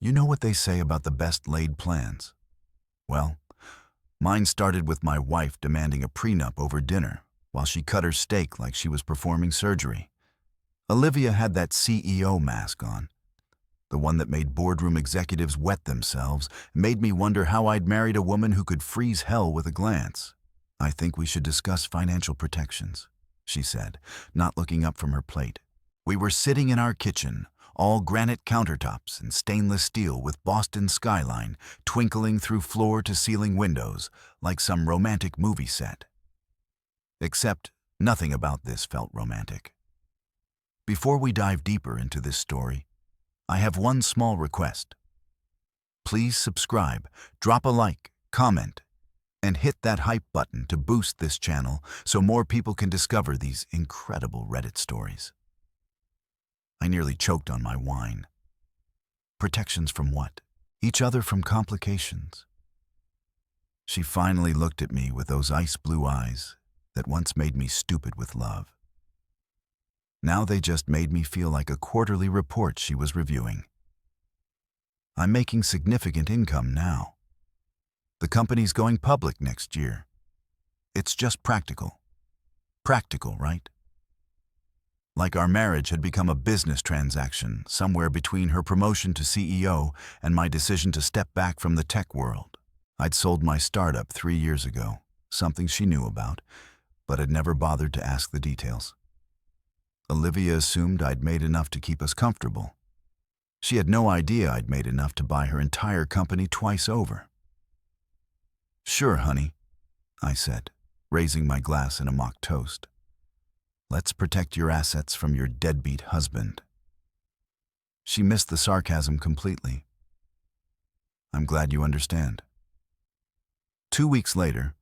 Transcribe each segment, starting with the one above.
You know what they say about the best laid plans? Well, mine started with my wife demanding a prenup over dinner while she cut her steak like she was performing surgery. Olivia had that CEO mask on, the one that made boardroom executives wet themselves, made me wonder how I'd married a woman who could freeze hell with a glance. "I think we should discuss financial protections," she said, not looking up from her plate. We were sitting in our kitchen, all granite countertops and stainless steel with Boston skyline twinkling through floor-to-ceiling windows like some romantic movie set. Except nothing about this felt romantic. Before we dive deeper into this story, I have one small request. Please subscribe, drop a like, comment, and hit that hype button to boost this channel so more people can discover these incredible Reddit stories. I nearly choked on my wine. Protections from what? Each other from complications. She finally looked at me with those ice blue eyes that once made me stupid with love. Now they just made me feel like a quarterly report she was reviewing. I'm making significant income now. The company's going public next year. It's just practical. Practical, right? Like our marriage had become a business transaction somewhere between her promotion to CEO and my decision to step back from the tech world. I'd sold my startup 3 years ago, something she knew about, but had never bothered to ask the details. Olivia assumed I'd made enough to keep us comfortable. She had no idea I'd made enough to buy her entire company twice over. "Sure, honey," I said, raising my glass in a mock toast. "Let's protect your assets from your deadbeat husband." She missed the sarcasm completely. "I'm glad you understand." 2 weeks later,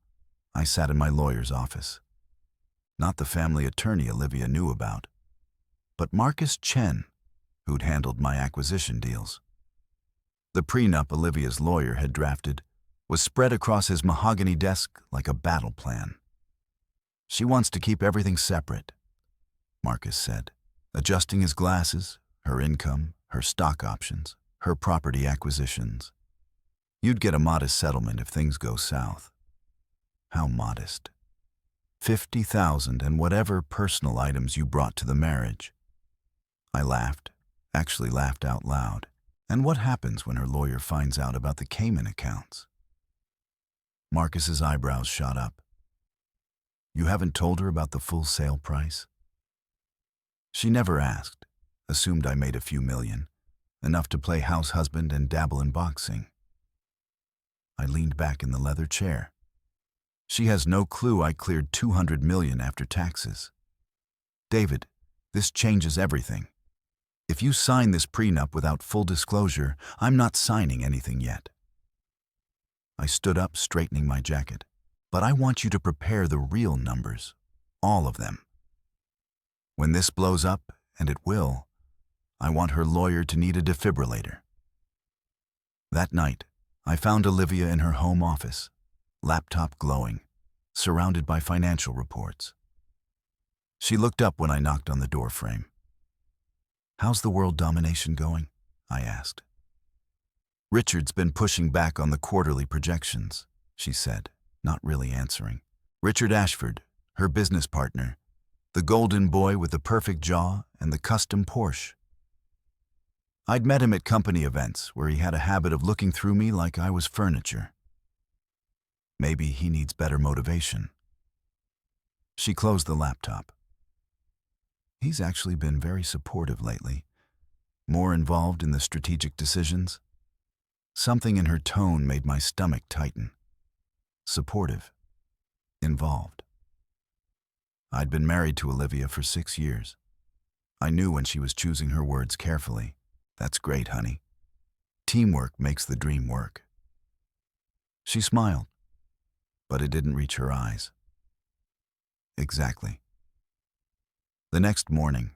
I sat in my lawyer's office. Not the family attorney Olivia knew about, but Marcus Chen, who'd handled my acquisition deals. The prenup Olivia's lawyer had drafted was spread across his mahogany desk like a battle plan. "She wants to keep everything separate," Marcus said, adjusting his glasses, her income, her stock options, her property acquisitions. "You'd get a modest settlement if things go south." How modest. 50,000 and whatever personal items you brought to the marriage. I laughed, actually laughed out loud. And what happens when her lawyer finds out about the Cayman accounts? Marcus's eyebrows shot up. "You haven't told her about the full sale price?" She never asked, assumed I made a few million, enough to play house husband and dabble in boxing. I leaned back in the leather chair. She has no clue I cleared 200 million after taxes. "David, this changes everything. If you sign this prenup without full disclosure, I'm not signing anything yet." I stood up, straightening my jacket. "But I want you to prepare the real numbers, all of them. When this blows up, and it will, I want her lawyer to need a defibrillator." That night, I found Olivia in her home office, laptop glowing, surrounded by financial reports. She looked up when I knocked on the door frame. "How's the world domination going?" I asked. "Richard's been pushing back on the quarterly projections," she said, not really answering. "Richard Ashford, her business partner, the golden boy with the perfect jaw and the custom Porsche. I'd met him at company events where he had a habit of looking through me like I was furniture. Maybe he needs better motivation." She closed the laptop. "He's actually been very supportive lately, more involved in the strategic decisions." Something in her tone made my stomach tighten. Supportive. Involved. I'd been married to Olivia for 6 years. I knew when she was choosing her words carefully. "That's great, honey. Teamwork makes the dream work." She smiled, but it didn't reach her eyes. Exactly. The next morning,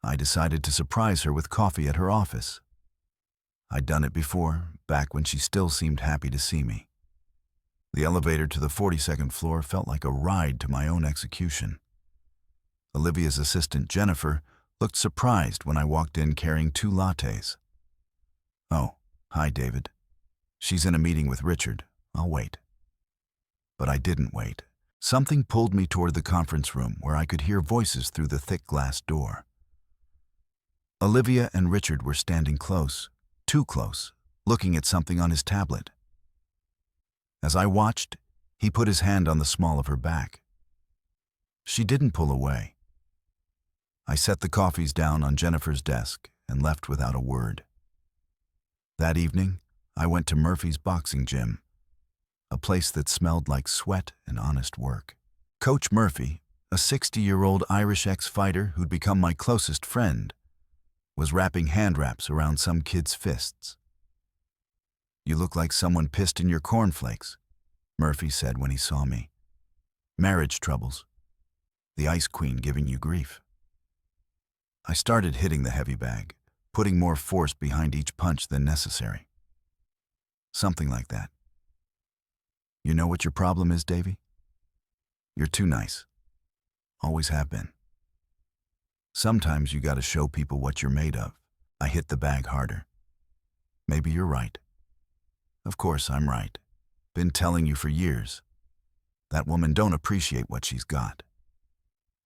I decided to surprise her with coffee at her office. I'd done it before, back when she still seemed happy to see me. The elevator to the 42nd floor felt like a ride to my own execution. Olivia's assistant, Jennifer, looked surprised when I walked in carrying 2 lattes. "Oh, "Hi, David. She's in a meeting with Richard. I'll wait." But I didn't wait. Something pulled me toward the conference room where I could hear voices through the thick glass door. Olivia and Richard were standing close, too close, looking at something on his tablet. As I watched, he put his hand on the small of her back. She didn't pull away. I set the coffees down on Jennifer's desk and left without a word. That evening, I went to Murphy's boxing gym, a place that smelled like sweat and honest work. Coach Murphy, a 60-year-old Irish ex-fighter who'd become my closest friend, was wrapping hand wraps around some kid's fists. "You look like someone pissed in your cornflakes," Murphy said when he saw me. "Marriage troubles. The Ice Queen giving you grief." I started hitting the heavy bag, putting more force behind each punch than necessary. Something like that. "You know what your problem is, Davy? You're too nice. Always have been. Sometimes you gotta show people what you're made of." I hit the bag harder. "Maybe you're right." "Of course I'm right. Been telling you for years. That woman don't appreciate what she's got."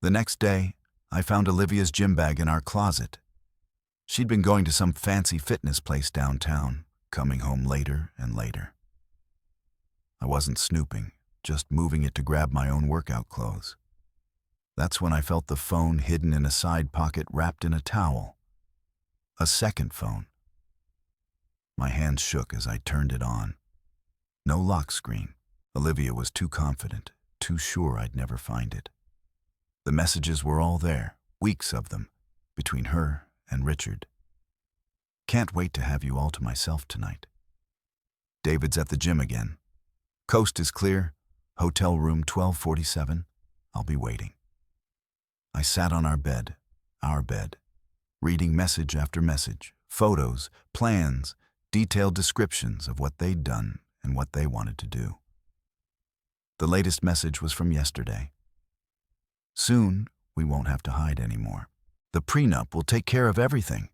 The next day, I found Olivia's gym bag in our closet. She'd been going to some fancy fitness place downtown, coming home later and later. I wasn't snooping, just moving it to grab my own workout clothes. That's when I felt the phone hidden in a side pocket wrapped in a towel. A second phone. My hands shook as I turned it on. No lock screen. Olivia was too confident, too sure I'd never find it. The messages were all there, weeks of them, between her and Richard. "Can't wait to have you all to myself tonight. David's at the gym again. Coast is clear. Hotel room 1247. I'll be waiting." I sat on our bed, reading message after message, photos, plans, detailed descriptions of what they'd done and what they wanted to do. The latest message was from yesterday. "Soon, we won't have to hide anymore. The prenup will take care of everything.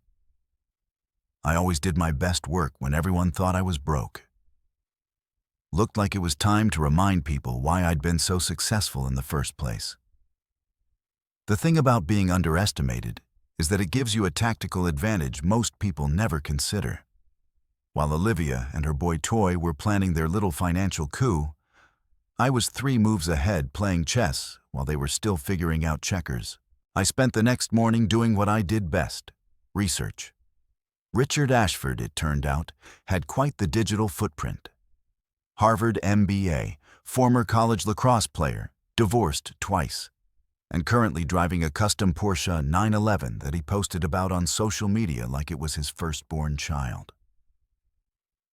I always did my best work when everyone thought I was broke." Looked like it was time to remind people why I'd been so successful in the first place. The thing about being underestimated is that it gives you a tactical advantage most people never consider. While Olivia and her boy Toy were planning their little financial coup, I was 3 moves ahead playing chess while they were still figuring out checkers. I spent the next morning doing what I did best: research. Richard Ashford, it turned out, had quite the digital footprint. Harvard MBA, former college lacrosse player, divorced twice, and currently driving a custom Porsche 911 that he posted about on social media like it was his firstborn child.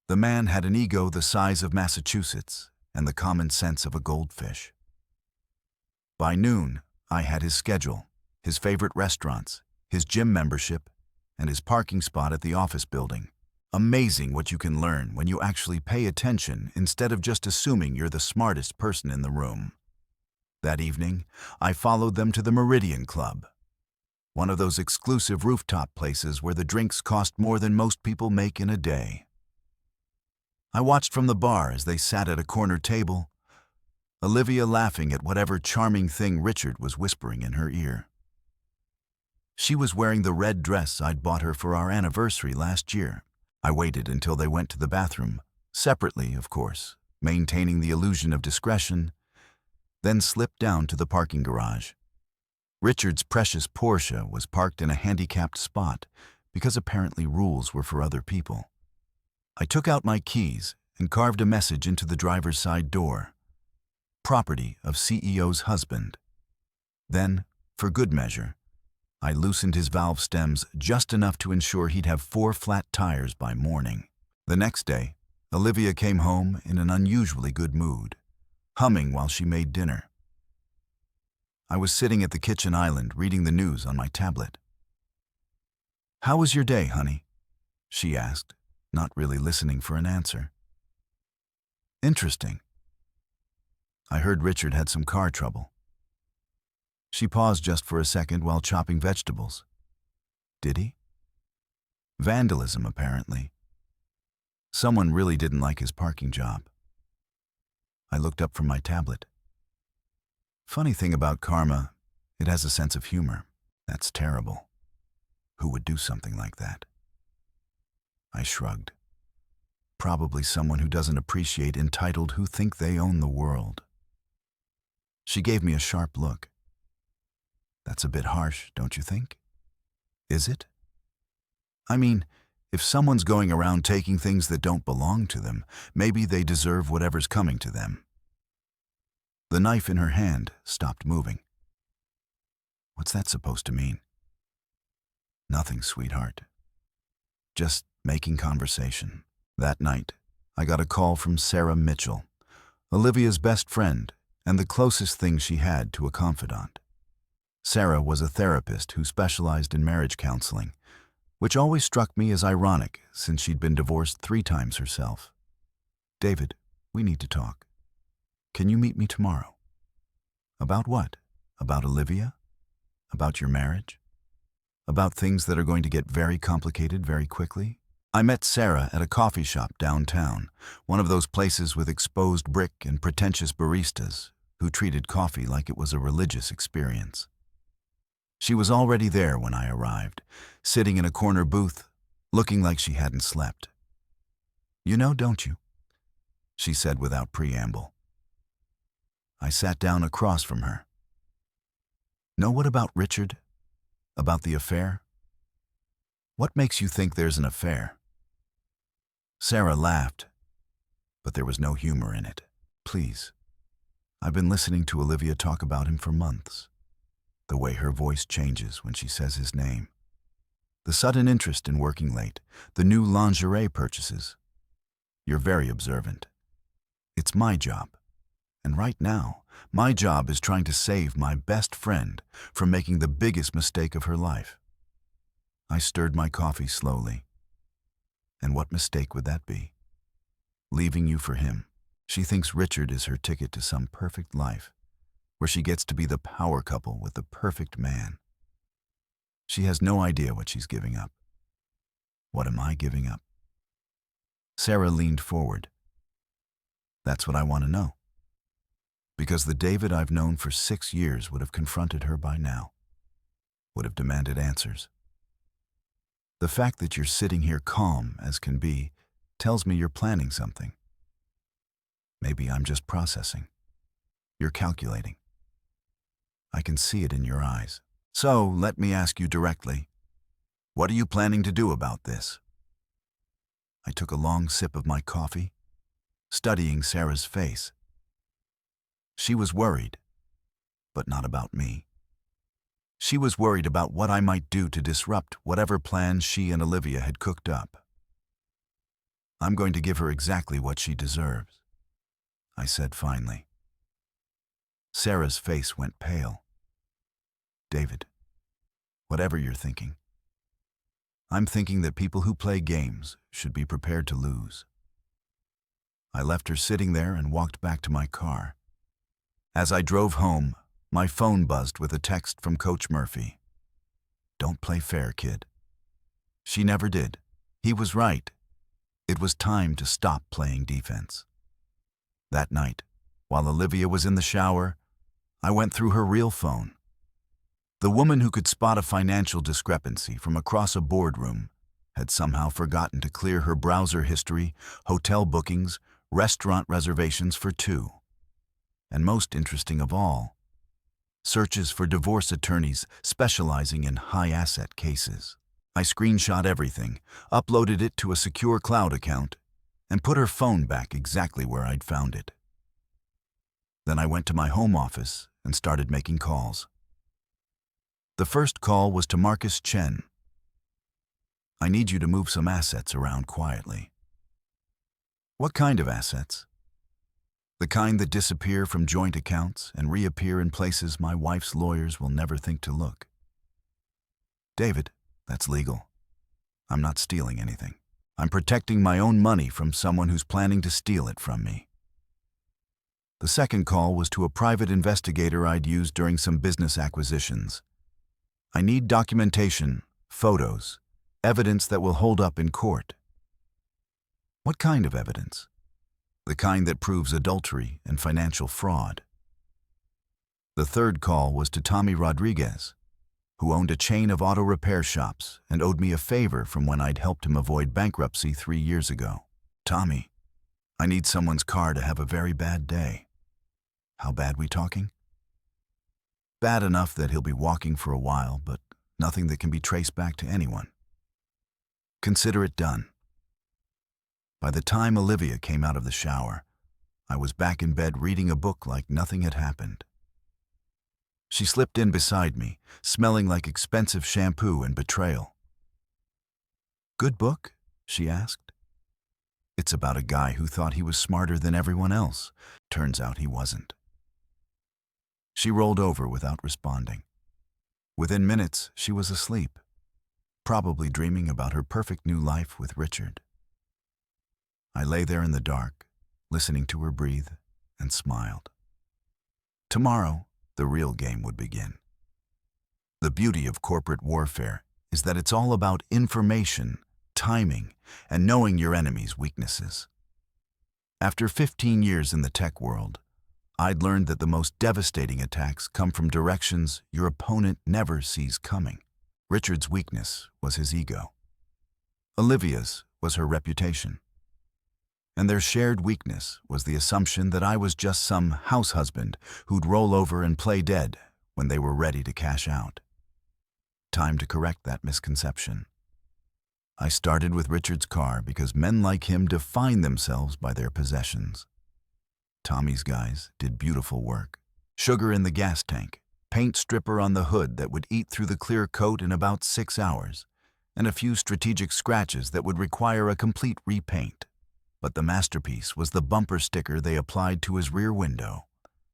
The man had an ego the size of Massachusetts and the common sense of a goldfish. By noon, I had his schedule, his favorite restaurants, his gym membership, and his parking spot at the office building. Amazing what you can learn when you actually pay attention instead of just assuming you're the smartest person in the room. That evening, I followed them to the Meridian Club, one of those exclusive rooftop places where the drinks cost more than most people make in a day. I watched from the bar as they sat at a corner table, Olivia laughing at whatever charming thing Richard was whispering in her ear. She was wearing the red dress I'd bought her for our anniversary last year. I waited until they went to the bathroom, separately, of course, maintaining the illusion of discretion, then slipped down to the parking garage. Richard's precious Porsche was parked in a handicapped spot because apparently rules were for other people. I took out my keys and carved a message into the driver's side door. Property of CEO's husband. Then, for good measure, I loosened his valve stems just enough to ensure he'd have 4 flat tires by morning. The next day, Olivia came home in an unusually good mood, humming while she made dinner. I was sitting at the kitchen island reading the news on my tablet. "How was your day, honey?" she asked, not really listening for an answer. "Interesting. I heard Richard had some car trouble." She paused just for a second while chopping vegetables. "Did he?" "Vandalism, apparently. Someone really didn't like his parking job. I looked up from my tablet. Funny thing about karma, it has a sense of humor. That's terrible. Who would do something like that? I shrugged. Probably someone who doesn't appreciate entitled who think they own the world. She gave me a sharp look. That's a bit harsh, don't you think? Is it? I mean, if someone's going around taking things that don't belong to them, maybe they deserve whatever's coming to them. The knife in her hand stopped moving. What's that supposed to mean? Nothing, sweetheart. Just making conversation. That night, I got a call from Sarah Mitchell, Olivia's best friend and the closest thing she had to a confidant. Sarah was a therapist who specialized in marriage counseling, which always struck me as ironic since she'd been divorced 3 times herself. David, we need to talk. Can you meet me tomorrow? About what? About Olivia? About your marriage? About things that are going to get very complicated very quickly? I met Sarah at a coffee shop downtown, one of those places with exposed brick and pretentious baristas who treated coffee like it was a religious experience. She was already there when I arrived, sitting in a corner booth, looking like she hadn't slept. "You know, don't you?" she said without preamble. I sat down across from her. "Know what about Richard? About the affair? What makes you think there's an affair?" Sarah laughed, but there was no humor in it. "Please, I've been listening to Olivia talk about him for months. The way her voice changes when she says his name. The sudden interest in working late, the new lingerie purchases. You're very observant. It's my job. And right now, my job is trying to save my best friend from making the biggest mistake of her life." I stirred my coffee slowly. "And what mistake would that be?" "Leaving you for him. She thinks Richard is her ticket to some perfect life, where she gets to be the power couple with the perfect man. She has no idea what she's giving up." "What am I giving up?" Sarah leaned forward. "That's what I want to know. Because the David I've known for 6 years would have confronted her by now, would have demanded answers. The fact that you're sitting here calm as can be tells me you're planning something. Maybe I'm just processing. You're calculating. I can see it in your eyes. So let me ask you directly, what are you planning to do about this?" I took a long sip of my coffee, studying Sarah's face. She was worried, but not about me. She was worried about what I might do to disrupt whatever plans she and Olivia had cooked up. "I'm going to give her exactly what she deserves," I said finally. Sarah's face went pale. "David, whatever you're thinking, I'm thinking that people who play games should be prepared to lose." I left her sitting there and walked back to my car. As I drove home, my phone buzzed with a text from Coach Murphy. "Don't play fair, kid." She never did. He was right. It was time to stop playing defense. That night, while Olivia was in the shower, I went through her real phone. The woman who could spot a financial discrepancy from across a boardroom had somehow forgotten to clear her browser history, hotel bookings, restaurant reservations for 2. And most interesting of all, searches for divorce attorneys specializing in high-asset cases. I screenshot everything, uploaded it to a secure cloud account, and put her phone back exactly where I'd found it. Then I went to my home office and started making calls. The first call was to Marcus Chen. "I need you to move some assets around quietly." "What kind of assets?" "The kind that disappear from joint accounts and reappear in places my wife's lawyers will never think to look." "David, that's legal. I'm not stealing anything. I'm protecting my own money from someone who's planning to steal it from me." The second call was to a private investigator I'd used during some business acquisitions. "I need documentation, photos, evidence that will hold up in court." What kind of evidence? The kind that proves adultery and financial fraud. The third call was to Tommy Rodriguez, who owned a chain of auto repair shops and owed me a favor from when I'd helped him avoid bankruptcy 3 years ago. Tommy, I need someone's car to have a very bad day. How bad we talking? Bad enough that he'll be walking for a while, but nothing that can be traced back to anyone. Consider it done. By the time Olivia came out of the shower, I was back in bed reading a book like nothing had happened. She slipped in beside me, smelling like expensive shampoo and betrayal. "Good book?" she asked. "It's about a guy who thought he was smarter than everyone else. Turns out he wasn't." She rolled over without responding. Within minutes, she was asleep, probably dreaming about her perfect new life with Richard. I lay there in the dark, listening to her breathe, and smiled. Tomorrow, the real game would begin. The beauty of corporate warfare is that it's all about information, timing, and knowing your enemy's weaknesses. After 15 years in the tech world, I'd learned that the most devastating attacks come from directions your opponent never sees coming. Richard's weakness was his ego. Olivia's was her reputation. And their shared weakness was the assumption that I was just some house husband who'd roll over and play dead when they were ready to cash out. Time to correct that misconception. I started with Richard's car because men like him define themselves by their possessions. Tommy's guys did beautiful work. Sugar in the gas tank, paint stripper on the hood that would eat through the clear coat in about 6 hours, and a few strategic scratches that would require a complete repaint. But the masterpiece was the bumper sticker they applied to his rear window.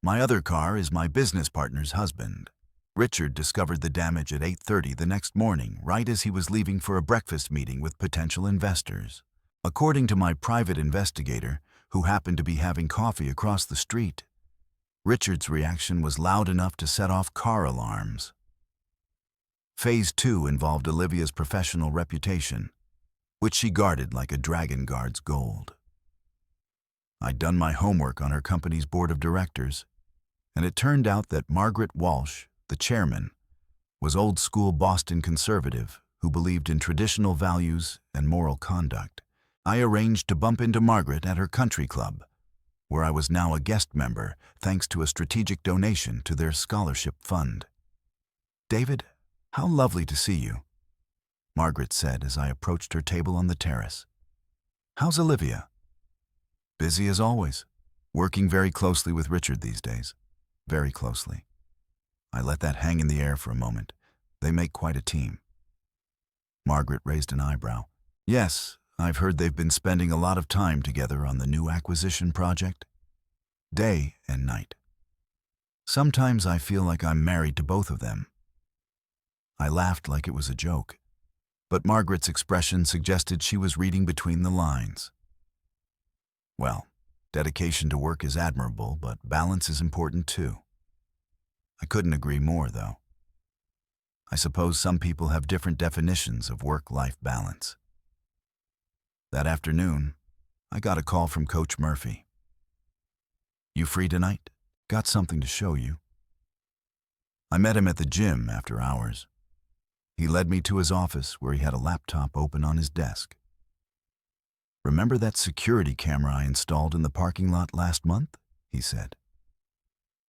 "My other car is my business partner's husband." Richard discovered the damage at 8:30 the next morning, right as he was leaving for a breakfast meeting with potential investors. According to my private investigator, who happened to be having coffee across the street, Richard's reaction was loud enough to set off car alarms. Phase 2 involved Olivia's professional reputation, which she guarded like a dragon guards gold. I'd done my homework on her company's board of directors, and it turned out that Margaret Walsh, the chairman, was old-school Boston conservative who believed in traditional values and moral conduct. I arranged to bump into Margaret at her country club, where I was now a guest member thanks to a strategic donation to their scholarship fund. "David, how lovely to see you," Margaret said as I approached her table on the terrace. "How's Olivia?" "Busy as always, working very closely with Richard these days. Very closely." I let that hang in the air for a moment. They make quite a team. Margaret raised an eyebrow. "Yes, I've heard they've been spending a lot of time together on the new acquisition project. Day and night. Sometimes I feel like I'm married to both of them." I laughed like it was a joke, but Margaret's expression suggested she was reading between the lines. "Well, dedication to work is admirable, but balance is important too." I couldn't agree more, though. I suppose some people have different definitions of work-life balance. That afternoon, I got a call from Coach Murphy. "You free tonight? Got something to show you." I met him at the gym after hours. He led me to his office where he had a laptop open on his desk. "Remember that security camera I installed in the parking lot last month?" he said.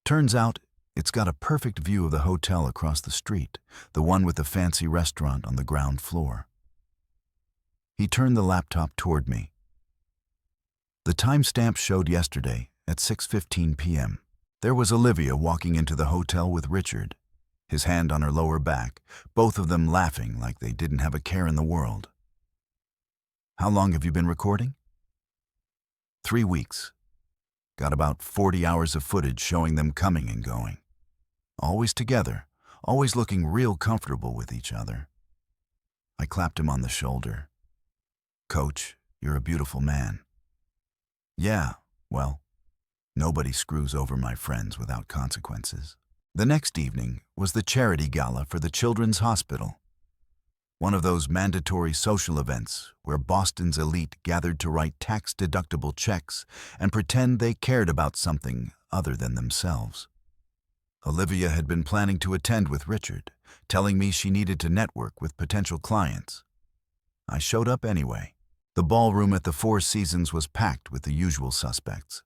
"Turns out it's got a perfect view of the hotel across the street, the one with the fancy restaurant on the ground floor." He turned the laptop toward me. The timestamp showed yesterday at 6:15 p.m. There was Olivia walking into the hotel with Richard, his hand on her lower back, both of them laughing like they didn't have a care in the world. "How long have you been recording?" 3 weeks. Got about 40 hours of footage showing them coming and going. Always together, always looking real comfortable with each other. I clapped him on the shoulder. "Coach, you're a beautiful man." "Yeah, well, nobody screws over my friends without consequences." The next evening was the charity gala for the Children's Hospital. One of those mandatory social events where Boston's elite gathered to write tax-deductible checks and pretend they cared about something other than themselves. Olivia had been planning to attend with Richard, telling me she needed to network with potential clients. I showed up anyway. The ballroom at the Four Seasons was packed with the usual suspects: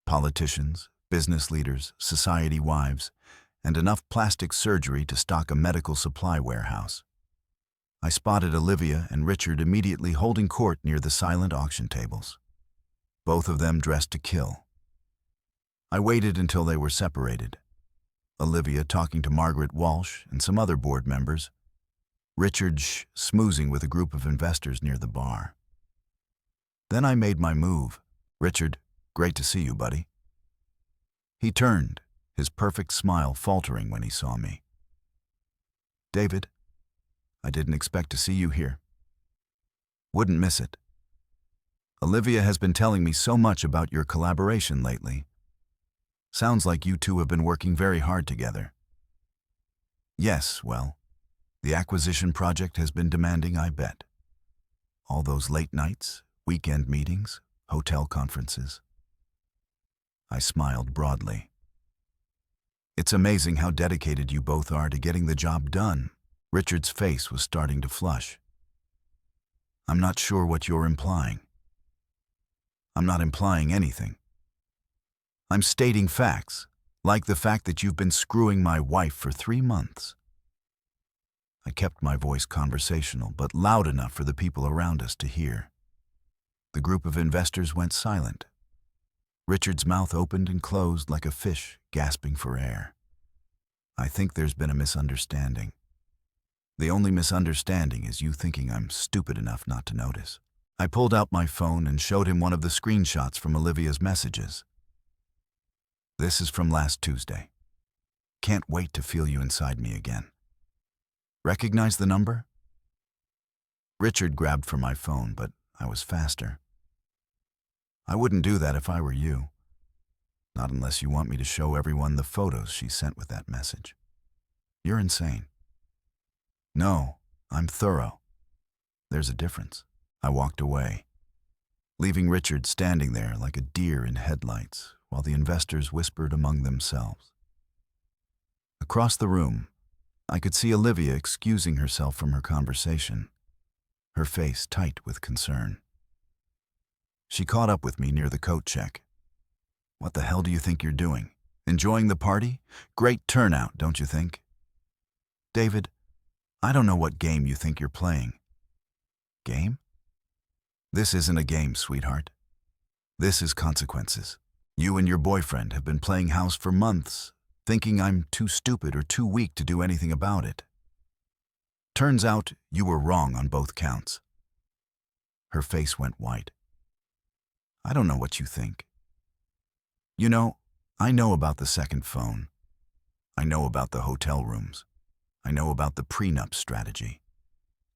politicians, business leaders, society wives, and enough plastic surgery to stock a medical supply warehouse. I spotted Olivia and Richard immediately holding court near the silent auction tables, both of them dressed to kill. I waited until they were separated, Olivia talking to Margaret Walsh and some other board members, Richard schmoozing with a group of investors near the bar. Then I made my move. "Richard, great to see you, buddy." He turned, his perfect smile faltering when he saw me. "David, I didn't expect to see you here. Wouldn't miss it. Olivia has been telling me so much about your collaboration lately. Sounds like you two have been working very hard together." "Yes, well, the acquisition project has been demanding, I bet. All those late nights, weekend meetings, hotel conferences." I smiled broadly. "It's amazing how dedicated you both are to getting the job done." Richard's face was starting to flush. "I'm not sure what you're implying." "I'm not implying anything. I'm stating facts, like the fact that you've been screwing my wife for 3 months. I kept my voice conversational, but loud enough for the people around us to hear. The group of investors went silent. Richard's mouth opened and closed like a fish gasping for air. "I think there's been a misunderstanding. The only misunderstanding is you thinking I'm stupid enough not to notice." I pulled out my phone and showed him one of the screenshots from Olivia's messages. "This is from last Tuesday. Can't wait to feel you inside me again. Recognize the number?" Richard grabbed for my phone, but I was faster. "I wouldn't do that if I were you. Not unless you want me to show everyone the photos she sent with that message. You're insane." "No, I'm thorough. There's a difference." I walked away, leaving Richard standing there like a deer in headlights while the investors whispered among themselves. Across the room, I could see Olivia excusing herself from her conversation, her face tight with concern. She caught up with me near the coat check. "What the hell do you think you're doing? Enjoying the party? Great turnout, don't you think?" "David, I don't know what game you think you're playing." "Game? This isn't a game, sweetheart. This is consequences. You and your boyfriend have been playing house for months, thinking I'm too stupid or too weak to do anything about it. Turns out you were wrong on both counts." Her face went white. "I don't know what you think. You know, I know about the second phone. I know about the hotel rooms. I know about the prenup strategy.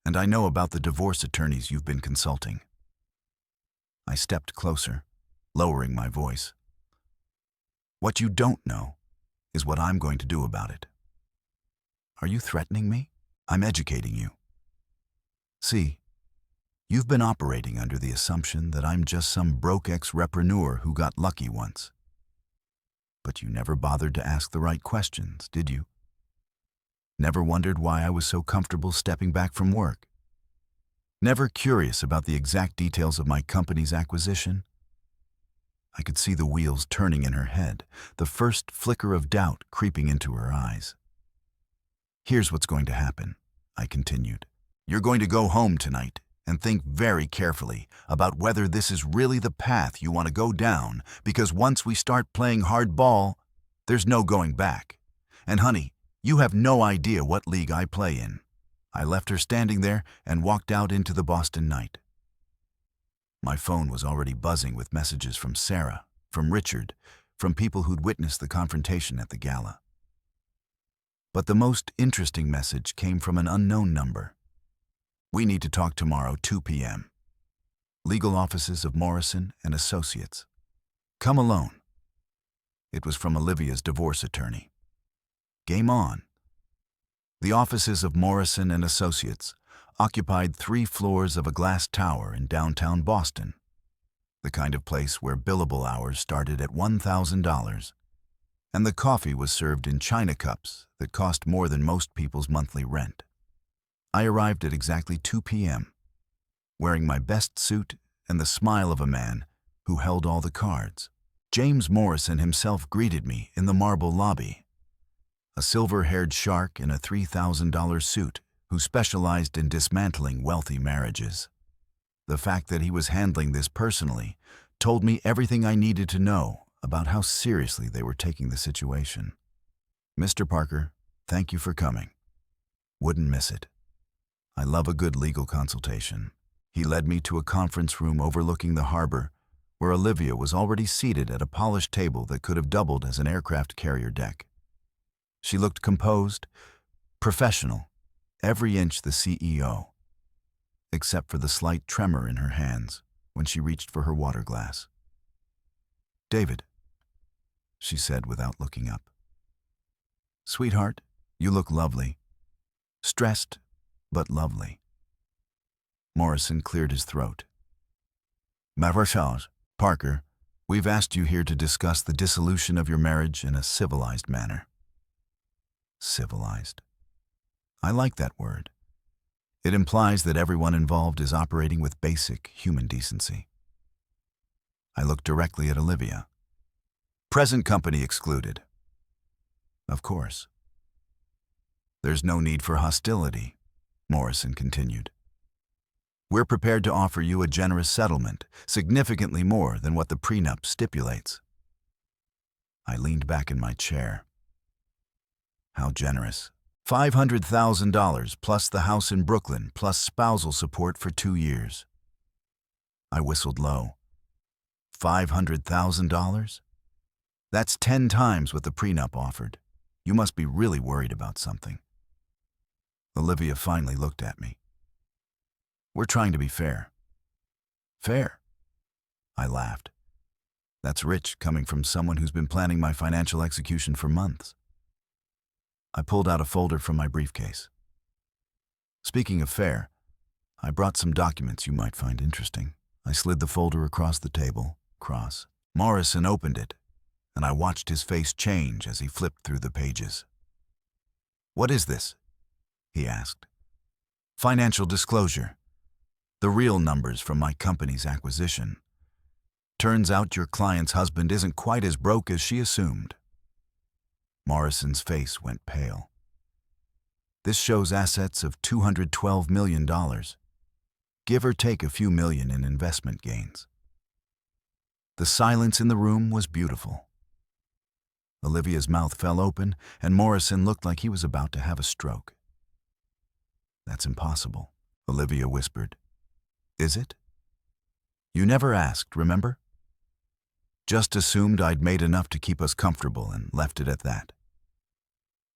And I know about the divorce attorneys you've been consulting." I stepped closer, lowering my voice. "What you don't know is what I'm going to do about it." "Are you threatening me?" "I'm educating you. See, you've been operating under the assumption that I'm just some broke ex-repreneur who got lucky once. But you never bothered to ask the right questions, did you? Never wondered why I was so comfortable stepping back from work? Never curious about the exact details of my company's acquisition?" I could see the wheels turning in her head, the first flicker of doubt creeping into her eyes. "Here's what's going to happen," I continued. "You're going to go home tonight and think very carefully about whether this is really the path you want to go down, because once we start playing hardball, there's no going back. And honey, you have no idea what league I play in." I left her standing there and walked out into the Boston night. My phone was already buzzing with messages from Sarah, from Richard, from people who'd witnessed the confrontation at the gala. But the most interesting message came from an unknown number. "We need to talk tomorrow, 2 p.m. Legal offices of Morrison and Associates. Come alone." It was from Olivia's divorce attorney. Game on. The offices of Morrison and Associates, occupied 3 floors of a glass tower in downtown Boston, the kind of place where billable hours started at $1,000, and the coffee was served in china cups that cost more than most people's monthly rent. I arrived at exactly 2 p.m., wearing my best suit and the smile of a man who held all the cards. James Morrison himself greeted me in the marble lobby, a silver-haired shark in a $3,000 suit who specialized in dismantling wealthy marriages. The fact that he was handling this personally told me everything I needed to know about how seriously they were taking the situation. "Mr. Parker, thank you for coming. Wouldn't miss it. I love a good legal consultation." He led me to a conference room overlooking the harbor, where Olivia was already seated at a polished table that could have doubled as an aircraft carrier deck. She looked composed, professional, every inch the CEO, except for the slight tremor in her hands when she reached for her water glass. "David," she said without looking up. "Sweetheart, you look lovely. Stressed, but lovely." Morrison cleared his throat. "Mademoiselle Parker, we've asked you here to discuss the dissolution of your marriage in a civilized manner." Civilized. I like that word. It implies that everyone involved is operating with basic human decency. I looked directly at Olivia. "Present company excluded." "Of course." "There's no need for hostility," Morrison continued. "We're prepared to offer you a generous settlement, significantly more than what the prenup stipulates." I leaned back in my chair. "How generous?" $500,000 plus the house in Brooklyn plus spousal support for 2 years. I whistled low. $500,000? That's 10 times what the prenup offered. You must be really worried about something. Olivia finally looked at me. "We're trying to be fair." "Fair?" I laughed. That's rich coming from someone who's been planning my financial execution for months. I pulled out a folder from my briefcase. "Speaking of fair, I brought some documents you might find interesting." I slid the folder across the table, cross. Morrison opened it, and I watched his face change as he flipped through the pages. "What is this?" he asked. "Financial disclosure. The real numbers from my company's acquisition. Turns out your client's husband isn't quite as broke as she assumed." Morrison's face went pale. "This shows assets of $212 million, give or take a few million in investment gains." The silence in the room was beautiful. Olivia's mouth fell open, and Morrison looked like he was about to have a stroke. "That's impossible," Olivia whispered. "Is it? You never asked, remember? Just assumed I'd made enough to keep us comfortable and left it at that.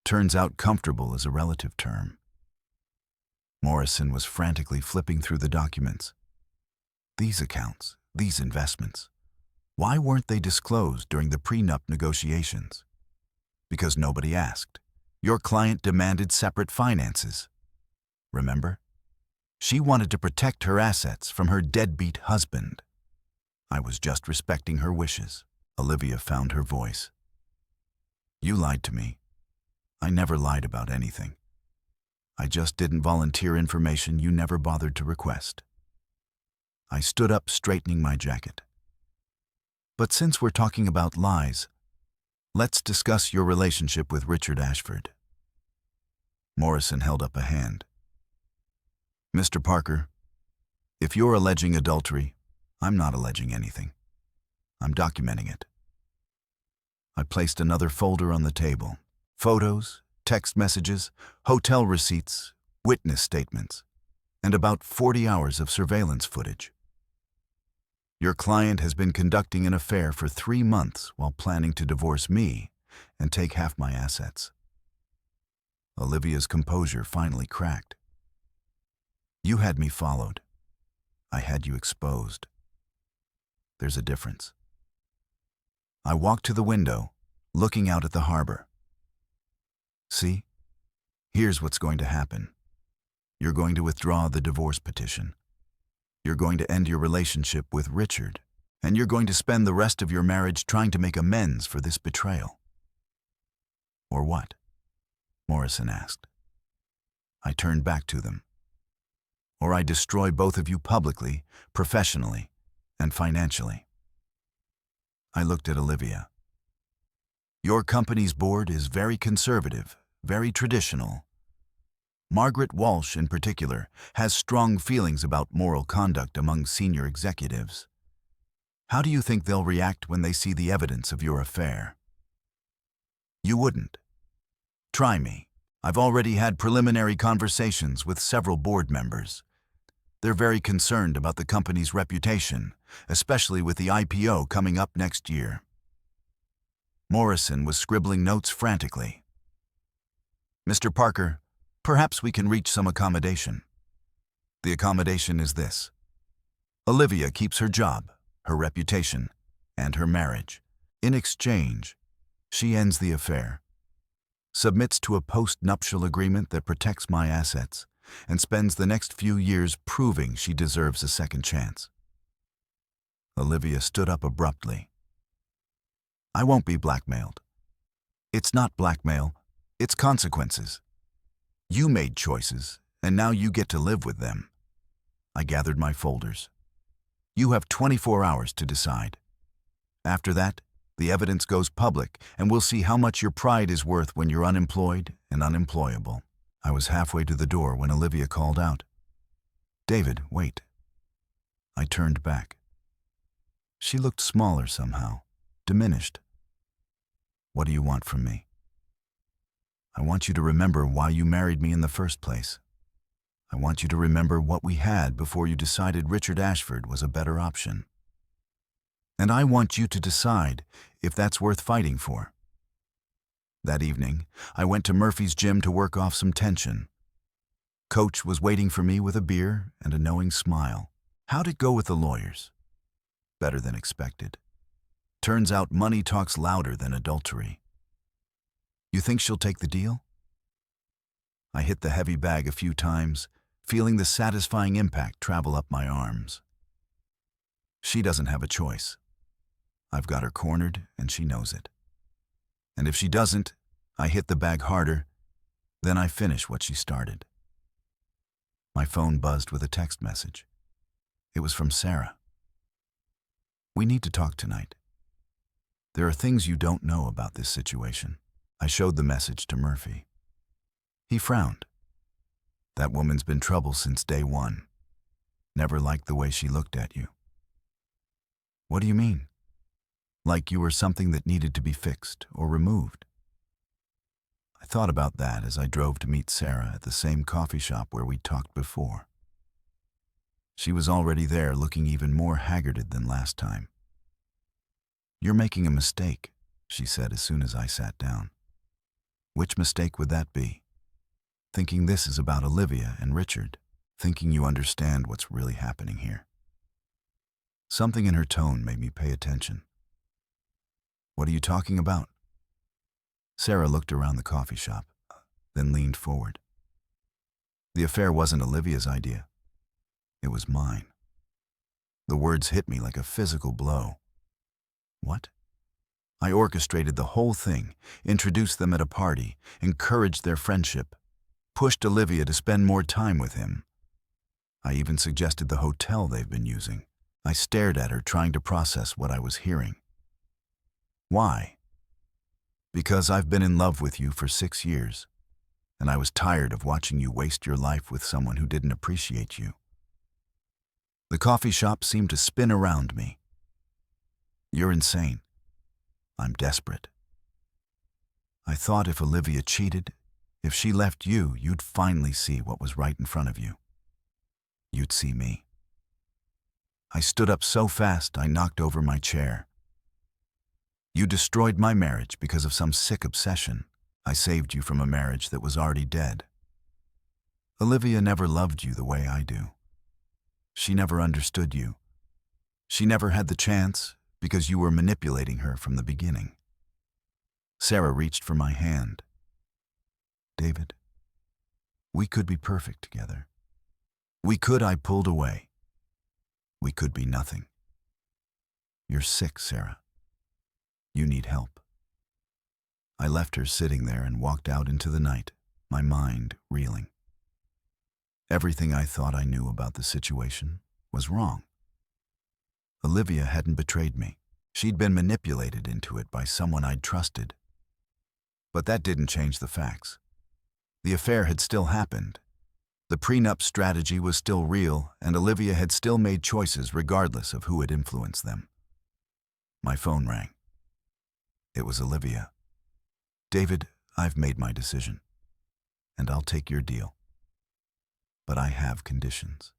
Turns out comfortable is a relative term." Morrison was frantically flipping through the documents. These accounts, these investments, why weren't they disclosed during the prenup negotiations? Because nobody asked. Your client demanded separate finances. Remember? She wanted to protect her assets from her deadbeat husband. I was just respecting her wishes. Olivia found her voice. "You lied to me. I never lied about anything. I just didn't volunteer information you never bothered to request." I stood up, straightening my jacket. "But since we're talking about lies, let's discuss your relationship with Richard Ashford." Morrison held up a hand. "Mr. Parker, if you're alleging adultery, I'm not alleging anything. I'm documenting it." I placed another folder on the table. Photos, text messages, hotel receipts, witness statements, and about 40 hours of surveillance footage. Your client has been conducting an affair for 3 months while planning to divorce me and take half my assets. Olivia's composure finally cracked. "You had me followed. I had you exposed. There's a difference." I walked to the window, looking out at the harbor. "See? Here's what's going to happen. You're going to withdraw the divorce petition. You're going to end your relationship with Richard, and you're going to spend the rest of your marriage trying to make amends for this betrayal. Or what? Morrison asked. I turned back to them. Or I destroy both of you publicly, professionally, and financially. I looked at Olivia. Your company's board is very conservative, very traditional. Margaret Walsh, in particular, has strong feelings about moral conduct among senior executives. How do you think they'll react when they see the evidence of your affair? You wouldn't. Try me. I've already had preliminary conversations with several board members. They're very concerned about the company's reputation, especially with the IPO coming up next year. Morrison was scribbling notes frantically. Mr. Parker, perhaps we can reach some accommodation. The accommodation is this. Olivia keeps her job, her reputation, and her marriage. In exchange, she ends the affair, submits to a post-nuptial agreement that protects my assets, and spends the next few years proving she deserves a second chance. Olivia stood up abruptly. I won't be blackmailed. It's not blackmail, it's consequences. You made choices, and now you get to live with them. I gathered my folders. You have 24 hours to decide. After that, the evidence goes public, and we'll see how much your pride is worth when you're unemployed and unemployable. I was halfway to the door when Olivia called out, David, wait. I turned back. She looked smaller somehow, diminished. What do you want from me? I want you to remember why you married me in the first place. I want you to remember what we had before you decided Richard Ashford was a better option. And I want you to decide if that's worth fighting for. That evening, I went to Murphy's gym to work off some tension. Coach was waiting for me with a beer and a knowing smile. How'd it go with the lawyers? Better than expected. Turns out money talks louder than adultery. You think she'll take the deal? I hit the heavy bag a few times, feeling the satisfying impact travel up my arms. She doesn't have a choice. I've got her cornered, and she knows it. And if she doesn't, I hit the bag harder, then I finish what she started. My phone buzzed with a text message. It was from Sarah. We need to talk tonight. There are things you don't know about this situation. I showed the message to Murphy. He frowned. That woman's been trouble since day one. Never liked the way she looked at you. What do you mean? Like you were something that needed to be fixed or removed? I thought about that as I drove to meet Sarah at the same coffee shop where we'd talked before. She was already there, looking even more haggarded than last time. You're making a mistake, she said as soon as I sat down. Which mistake would that be? Thinking this is about Olivia and Richard, thinking you understand what's really happening here. Something in her tone made me pay attention. What are you talking about? Sarah looked around the coffee shop, then leaned forward. The affair wasn't Olivia's idea. It was mine. The words hit me like a physical blow. What? I orchestrated the whole thing, introduced them at a party, encouraged their friendship, pushed Olivia to spend more time with him. I even suggested the hotel they've been using. I stared at her, trying to process what I was hearing. Why? Because I've been in love with you for 6 years, and I was tired of watching you waste your life with someone who didn't appreciate you. The coffee shop seemed to spin around me. You're insane. I'm desperate. I thought if Olivia cheated, if she left you, you'd finally see what was right in front of you. You'd see me. I stood up so fast I knocked over my chair. You destroyed my marriage because of some sick obsession. I saved you from a marriage that was already dead. Olivia never loved you the way I do. She never understood you. She never had the chance because you were manipulating her from the beginning. Sarah reached for my hand. David, We could be perfect together. I pulled away. We could be nothing. You're sick, Sarah. You need help. I left her sitting there and walked out into the night, my mind reeling. Everything I thought I knew about the situation was wrong. Olivia hadn't betrayed me. She'd been manipulated into it by someone I'd trusted. But that didn't change the facts. The affair had still happened. The prenup strategy was still real, and Olivia had still made choices regardless of who had influenced them. My phone rang. It was Olivia. David, I've made my decision, and I'll take your deal. But I have conditions.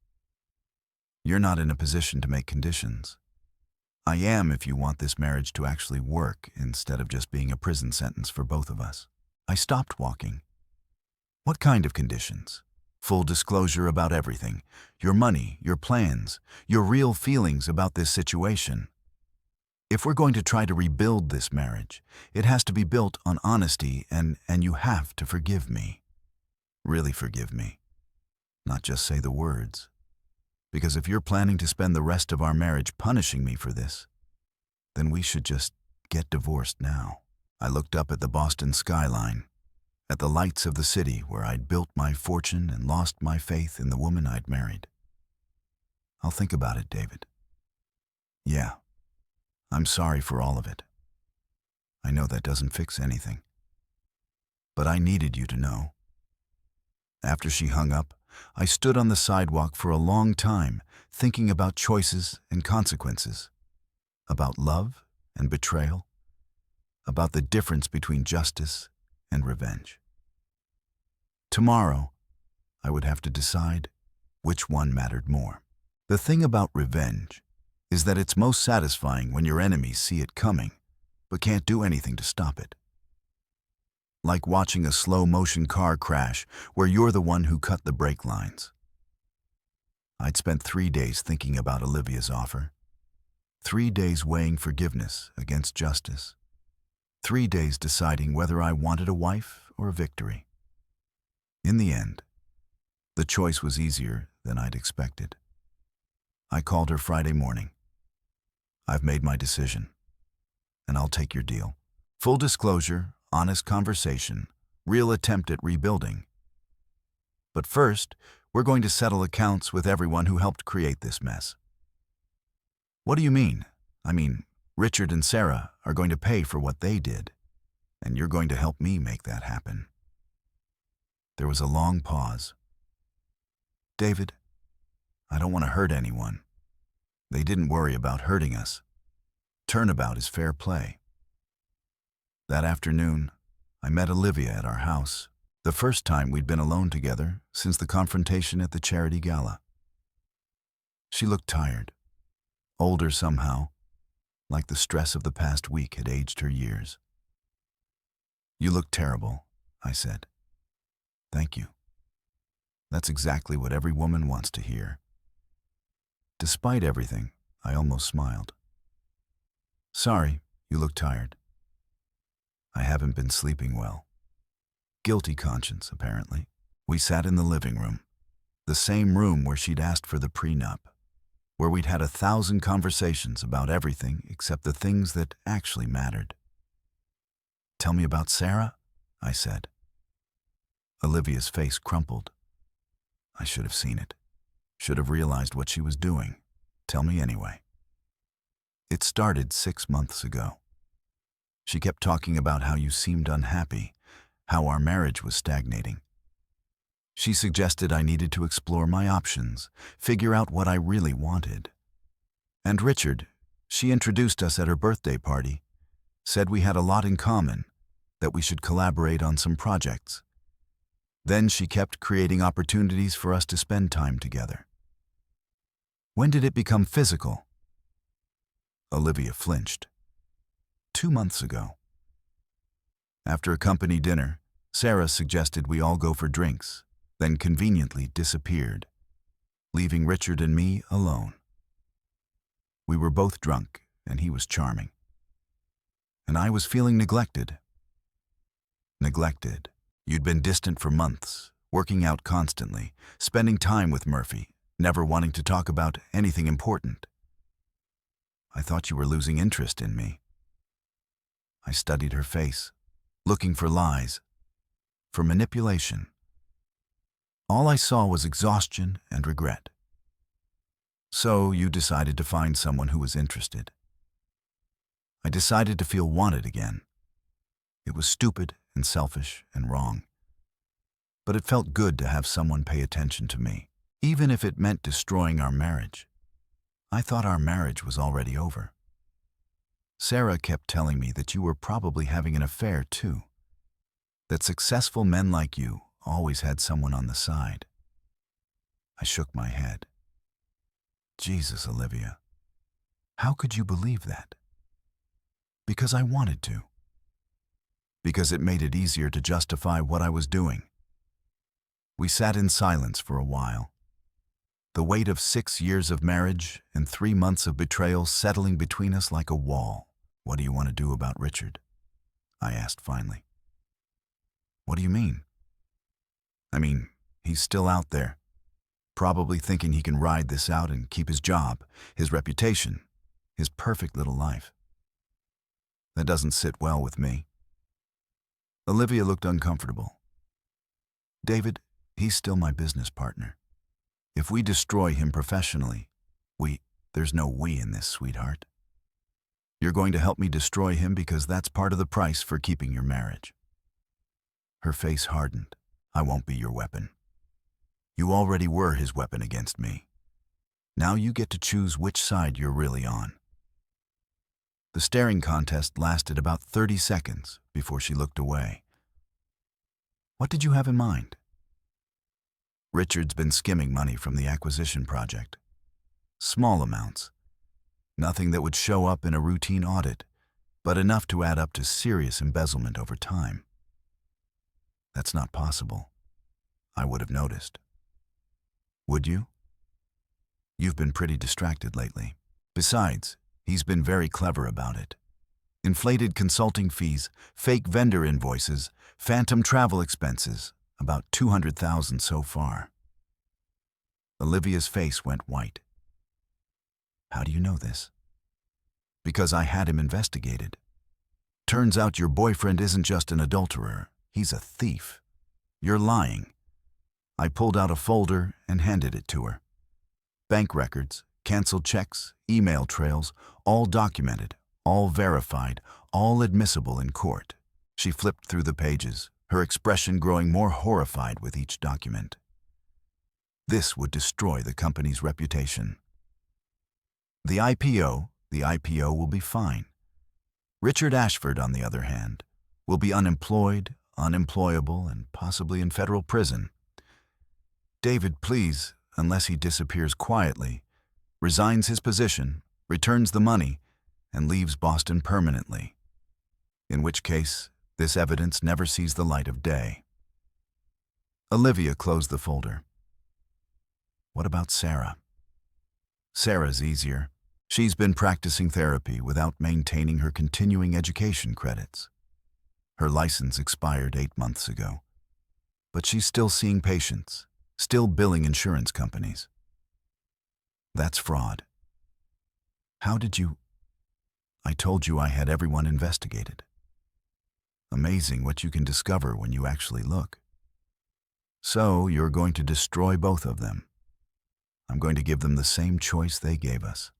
You're not in a position to make conditions. I am if you want this marriage to actually work instead of just being a prison sentence for both of us. I stopped walking. What kind of conditions? Full disclosure about everything. Your money, your plans, your real feelings about this situation. If we're going to try to rebuild this marriage, it has to be built on honesty and you have to forgive me. Really forgive me. Not just say the words. Because if you're planning to spend the rest of our marriage punishing me for this, then we should just get divorced now. I looked up at the Boston skyline, at the lights of the city where I'd built my fortune and lost my faith in the woman I'd married. I'll think about it, David. Yeah, I'm sorry for all of it. I know that doesn't fix anything. But I needed you to know. After she hung up, I stood on the sidewalk for a long time, thinking about choices and consequences, about love and betrayal, about the difference between justice and revenge. Tomorrow, I would have to decide which one mattered more. The thing about revenge is that it's most satisfying when your enemies see it coming, but can't do anything to stop it. Like watching a slow-motion car crash where you're the one who cut the brake lines. I'd spent 3 days thinking about Olivia's offer. 3 days weighing forgiveness against justice. 3 days deciding whether I wanted a wife or a victory. In the end, the choice was easier than I'd expected. I called her Friday morning. I've made my decision, and I'll take your deal. Full disclosure, honest conversation, real attempt at rebuilding. But first, we're going to settle accounts with everyone who helped create this mess. What do you mean? I mean, Richard and Sarah are going to pay for what they did, and you're going to help me make that happen. There was a long pause. David, I don't want to hurt anyone. They didn't worry about hurting us. Turnabout is fair play. That afternoon, I met Olivia at our house, the first time we'd been alone together since the confrontation at the charity gala. She looked tired, older somehow, like the stress of the past week had aged her years. You look terrible, I said. Thank you. That's exactly what every woman wants to hear. Despite everything, I almost smiled. Sorry, you look tired. I haven't been sleeping well. Guilty conscience, apparently. We sat in the living room, the same room where she'd asked for the prenup, where we'd had 1,000 conversations about everything except the things that actually mattered. Tell me about Sarah, I said. Olivia's face crumpled. I should have seen it. Should have realized what she was doing. Tell me anyway. It started 6 months ago. She kept talking about how you seemed unhappy, how our marriage was stagnating. She suggested I needed to explore my options, figure out what I really wanted. And Richard, she introduced us at her birthday party, said we had a lot in common, that we should collaborate on some projects. Then she kept creating opportunities for us to spend time together. When did it become physical? Olivia flinched. 2 months ago. After a company dinner, Sarah suggested we all go for drinks, then conveniently disappeared, leaving Richard and me alone. We were both drunk, and he was charming. And I was feeling neglected. Neglected. You'd been distant for months, working out constantly, spending time with Murphy, never wanting to talk about anything important. I thought you were losing interest in me. I studied her face, looking for lies, for manipulation. All I saw was exhaustion and regret. So you decided to find someone who was interested. I decided to feel wanted again. It was stupid and selfish and wrong. But it felt good to have someone pay attention to me, even if it meant destroying our marriage. I thought our marriage was already over. Sarah kept telling me that you were probably having an affair too, that successful men like you always had someone on the side. I shook my head. Jesus, Olivia, how could you believe that? Because I wanted to. Because it made it easier to justify what I was doing. We sat in silence for a while. The weight of 6 years of marriage and 3 months of betrayal settling between us like a wall. What do you want to do about Richard? I asked finally. What do you mean? I mean, he's still out there, probably thinking he can ride this out and keep his job, his reputation, his perfect little life. That doesn't sit well with me. Olivia looked uncomfortable. David, he's still my business partner. If we destroy him professionally, there's no we in this, sweetheart. You're going to help me destroy him because that's part of the price for keeping your marriage. Her face hardened. I won't be your weapon. You already were his weapon against me. Now you get to choose which side you're really on. The staring contest lasted about 30 seconds before she looked away. What did you have in mind? Richard's been skimming money from the acquisition project. Small amounts. Nothing that would show up in a routine audit, but enough to add up to serious embezzlement over time. That's not possible. I would have noticed. Would you? You've been pretty distracted lately. Besides, he's been very clever about it. Inflated consulting fees, fake vendor invoices, phantom travel expenses, about $200,000 so far. Olivia's face went white. How do you know this? Because I had him investigated. Turns out your boyfriend isn't just an adulterer, he's a thief. You're lying. I pulled out a folder and handed it to her. Bank records, canceled checks, email trails, all documented, all verified, all admissible in court. She flipped through the pages, her expression growing more horrified with each document. This would destroy the company's reputation. The IPO will be fine. Richard Ashford, on the other hand, will be unemployed, unemployable, and possibly in federal prison. David, please, unless he disappears quietly, resigns his position, returns the money, and leaves Boston permanently. In which case, this evidence never sees the light of day. Olivia closed the folder. What about Sarah? Sarah's easier. She's been practicing therapy without maintaining her continuing education credits. Her license expired 8 months ago. But she's still seeing patients, still billing insurance companies. That's fraud. How did you... I told you I had everyone investigated. Amazing what you can discover when you actually look. So you're going to destroy both of them. I'm going to give them the same choice they gave us.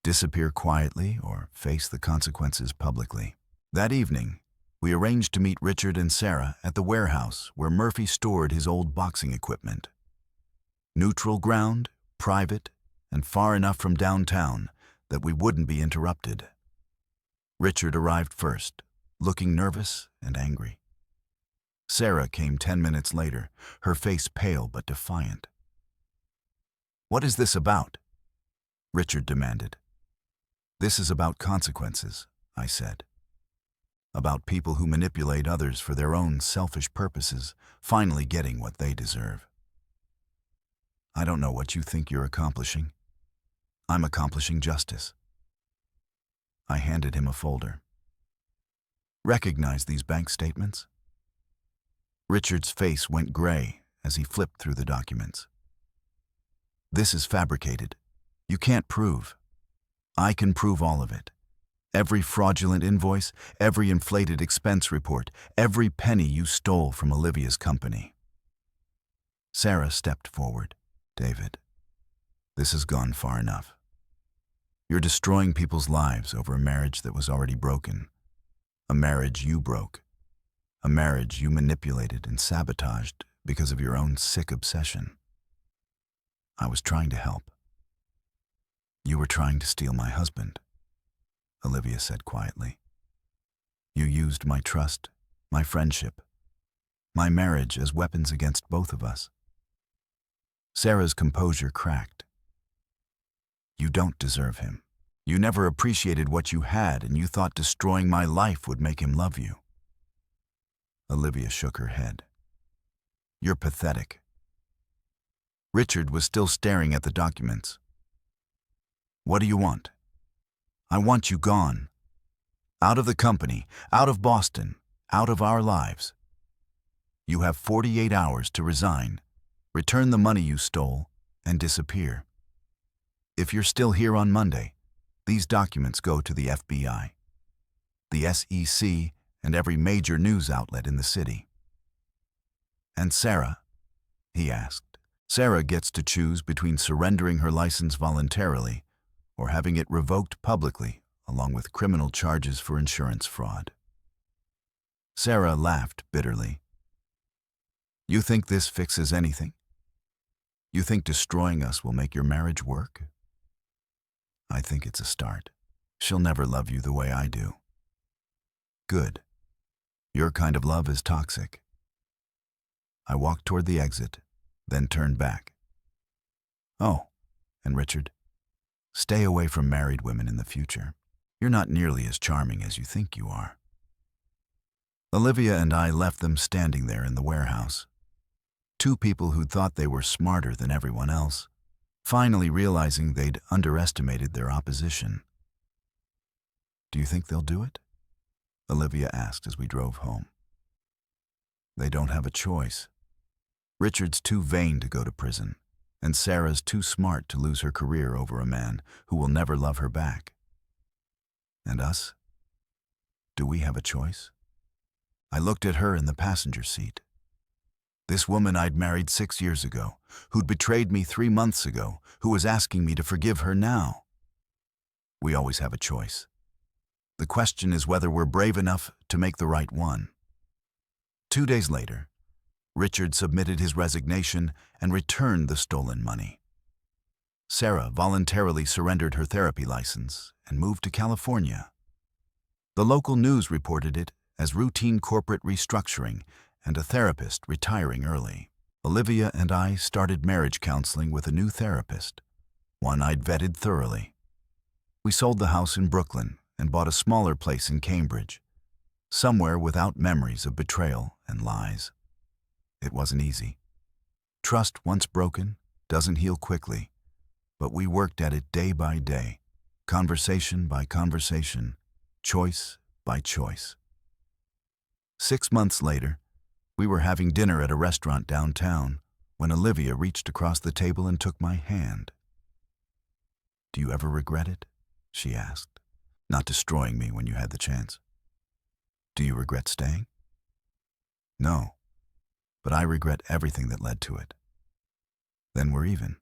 Disappear quietly or face the consequences publicly. That evening, we arranged to meet Richard and Sarah at the warehouse where Murphy stored his old boxing equipment. Neutral ground, private, and far enough from downtown that we wouldn't be interrupted. Richard arrived first, looking nervous and angry. Sarah came 10 minutes later, her face pale but defiant. What is this about? Richard demanded. This is about consequences, I said. About people who manipulate others for their own selfish purposes, finally getting what they deserve. I don't know what you think you're accomplishing. I'm accomplishing justice. I handed him a folder. Recognize these bank statements? Richard's face went gray as he flipped through the documents. This is fabricated. You can't prove. I can prove all of it. Every fraudulent invoice, every inflated expense report, every penny you stole from Olivia's company. Sarah stepped forward. David, this has gone far enough. You're destroying people's lives over a marriage that was already broken. A marriage you broke. A marriage you manipulated and sabotaged because of your own sick obsession. I was trying to help. You were trying to steal my husband, Olivia said quietly. You used my trust, my friendship, my marriage as weapons against both of us. Sarah's composure cracked. You don't deserve him. You never appreciated what you had, and you thought destroying my life would make him love you. Olivia shook her head. You're pathetic. Richard was still staring at the documents. What do you want? I want you gone. Out of the company, out of Boston, out of our lives. You have 48 hours to resign, return the money you stole, and disappear. If you're still here on Monday, these documents go to the FBI, the SEC, and every major news outlet in the city. And Sarah? He asked. Sarah gets to choose between surrendering her license voluntarily or having it revoked publicly, along with criminal charges for insurance fraud. Sarah laughed bitterly. You think this fixes anything? You think destroying us will make your marriage work? I think it's a start. She'll never love you the way I do. Good. Your kind of love is toxic. I walked toward the exit, then turned back. Oh, and Richard, stay away from married women in the future. You're not nearly as charming as you think you are. Olivia and I left them standing there in the warehouse. Two people who thought they were smarter than everyone else, finally realizing they'd underestimated their opposition. Do you think they'll do it? Olivia asked as we drove home. They don't have a choice. Richard's too vain to go to prison, and Sarah's too smart to lose her career over a man who will never love her back. And us? Do we have a choice? I looked at her in the passenger seat. This woman I'd married 6 years ago, who'd betrayed me 3 months ago, who was asking me to forgive her now. We always have a choice. The question is whether we're brave enough to make the right one. 2 days later, Richard submitted his resignation and returned the stolen money. Sarah voluntarily surrendered her therapy license and moved to California. The local news reported it as routine corporate restructuring and a therapist retiring early. Olivia and I started marriage counseling with a new therapist, one I'd vetted thoroughly. We sold the house in Brooklyn and bought a smaller place in Cambridge, somewhere without memories of betrayal and lies. It wasn't easy. Trust, once broken, doesn't heal quickly, but we worked at it day by day, conversation by conversation, choice by choice. 6 months later, we were having dinner at a restaurant downtown when Olivia reached across the table and took my hand. Do you ever regret it? She asked, not destroying me when you had the chance. Do you regret staying? No, but I regret everything that led to it. Then we're even.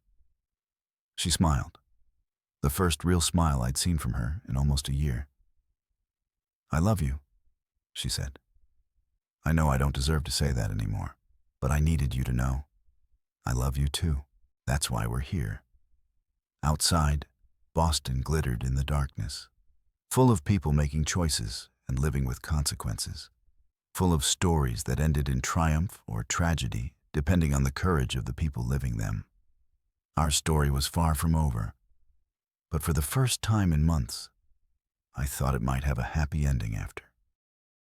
She smiled, the first real smile I'd seen from her in almost a year. I love you, she said. I know I don't deserve to say that anymore, but I needed you to know. I love you too. That's why we're here. Outside, Boston glittered in the darkness, full of people making choices and living with consequences, full of stories that ended in triumph or tragedy, depending on the courage of the people living them. Our story was far from over, but for the first time in months, I thought it might have a happy ending after.